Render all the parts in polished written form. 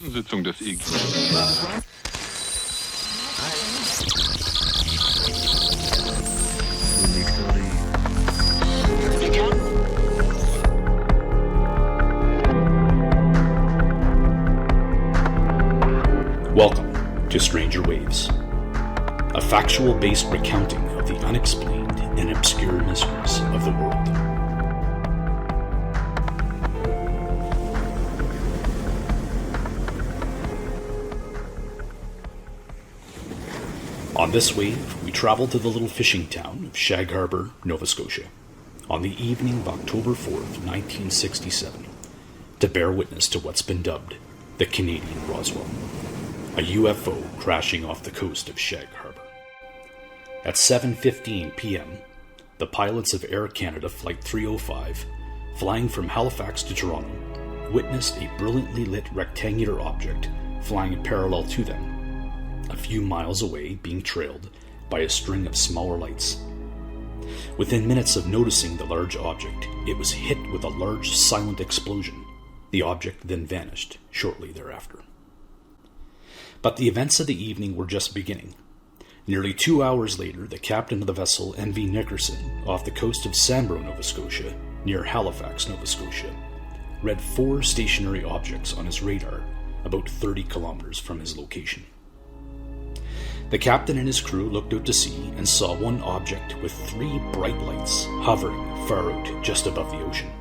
Sitzung des IG. Welcome to Stranger Waves, a factual-based recounting of the unexplained and obscure mysteries of the world. On this wave, we travel to the little fishing town of Shag Harbour, Nova Scotia, on the evening of October 4th, 1967, to bear witness to what's been dubbed the Canadian Roswell, a UFO crashing off the coast of Shag Harbour. At 7:15 p.m., the pilots of Air Canada Flight 305, flying from Halifax to Toronto, witnessed a brilliantly lit rectangular object flying parallel to them, a few miles away, being trailed by a string of smaller lights. Within minutes of noticing the large object, it was hit with a large silent explosion. The object then vanished shortly thereafter. But the events of the evening were just beginning. Nearly 2 hours later, the captain of the vessel MV Nickerson, off the coast of Sambro, Nova Scotia, near Halifax, Nova Scotia, read 4 stationary objects on his radar about 30 kilometers from his location. The captain and his crew looked out to sea and saw one object with 3 bright lights hovering far out just above the ocean.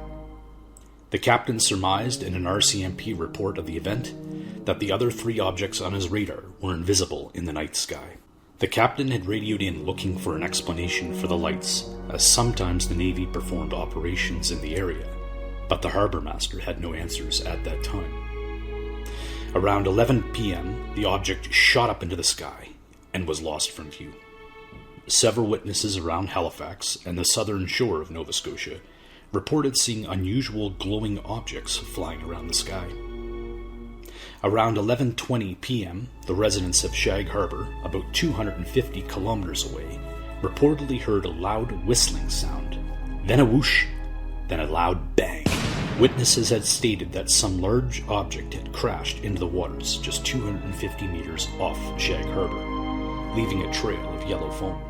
The captain surmised in an RCMP report of the event that the other 3 objects on his radar were invisible in the night sky. The captain had radioed in looking for an explanation for the lights, as sometimes the Navy performed operations in the area, but the harbour master had no answers at that time. Around 11 p.m., the object shot up into the sky and was lost from view. Several witnesses around Halifax and the southern shore of Nova Scotia reported seeing unusual glowing objects flying around the sky. Around 11:20 p.m., the residents of Shag Harbour, about 250 kilometers away, reportedly heard a loud whistling sound, then a whoosh, then a loud bang. Witnesses had stated that some large object had crashed into the waters just 250 meters off Shag Harbour, leaving a trail of yellow foam.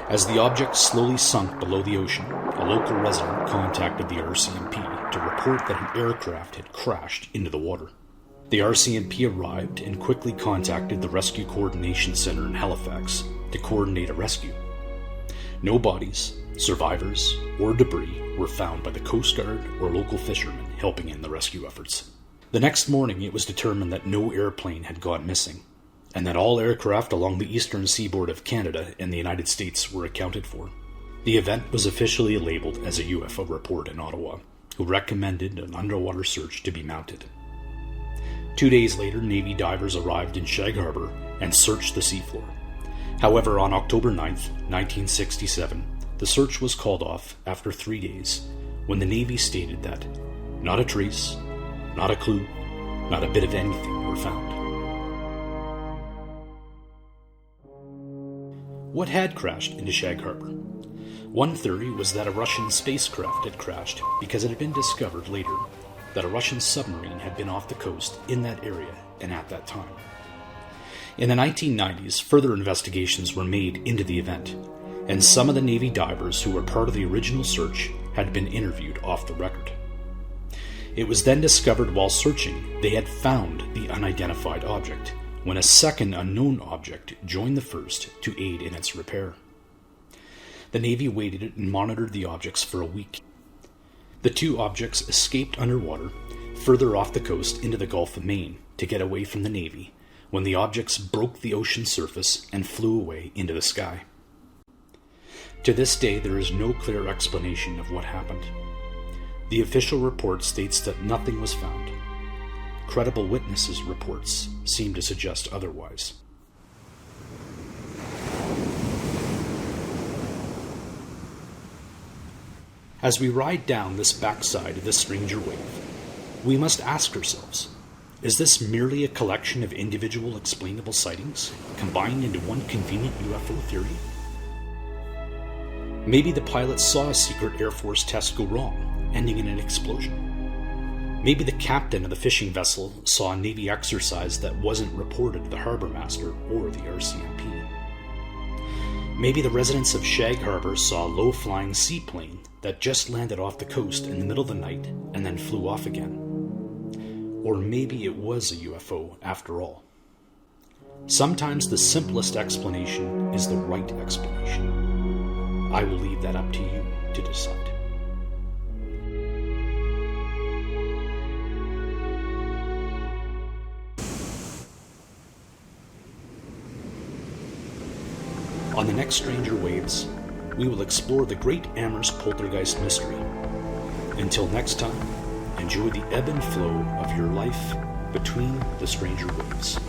As the object slowly sunk below the ocean, a local resident contacted the RCMP to report that an aircraft had crashed into the water. The RCMP arrived and quickly contacted the Rescue Coordination Center in Halifax to coordinate a rescue. No bodies, survivors, or debris were found by the Coast Guard or local fishermen helping in the rescue efforts. The next morning, it was determined that no airplane had gone missing, and that all aircraft along the eastern seaboard of Canada and the United States were accounted for. The event was officially labeled as a UFO report in Ottawa, who recommended an underwater search to be mounted. 2 days later, Navy divers arrived in Shag Harbour and searched the seafloor. However, on October 9th, 1967, the search was called off after 3 days, when the Navy stated that not a trace, not a clue, not a bit of anything were found. What had crashed into Shag Harbour? One theory was that a Russian spacecraft had crashed because it had been discovered later that a Russian submarine had been off the coast in that area and at that time. In the 1990s, further investigations were made into the event, and some of the Navy divers who were part of the original search had been interviewed off the record. It was then discovered while searching they had found the unidentified object, when a second unknown object joined the first to aid in its repair. The Navy waited and monitored the objects for a week. The 2 objects escaped underwater, further off the coast into the Gulf of Maine, to get away from the Navy, when the objects broke the ocean surface and flew away into the sky. To this day, there is no clear explanation of what happened. The official report states that nothing was found. Credible witnesses' reports seem to suggest otherwise. As we ride down this backside of this stranger wave, we must ask ourselves, is this merely a collection of individual explainable sightings combined into one convenient UFO theory? Maybe the pilots saw a secret Air Force test go wrong, ending in an explosion. Maybe the captain of the fishing vessel saw a Navy exercise that wasn't reported to the harbor master or the RCMP. Maybe the residents of Shag Harbour saw a low-flying seaplane that just landed off the coast in the middle of the night and then flew off again. Or maybe it was a UFO after all. Sometimes the simplest explanation is the right explanation. I will leave that up to you to decide. On the next Stranger Waves, we will explore the Great Amherst Poltergeist mystery. Until next time, enjoy the ebb and flow of your life between the Stranger Waves.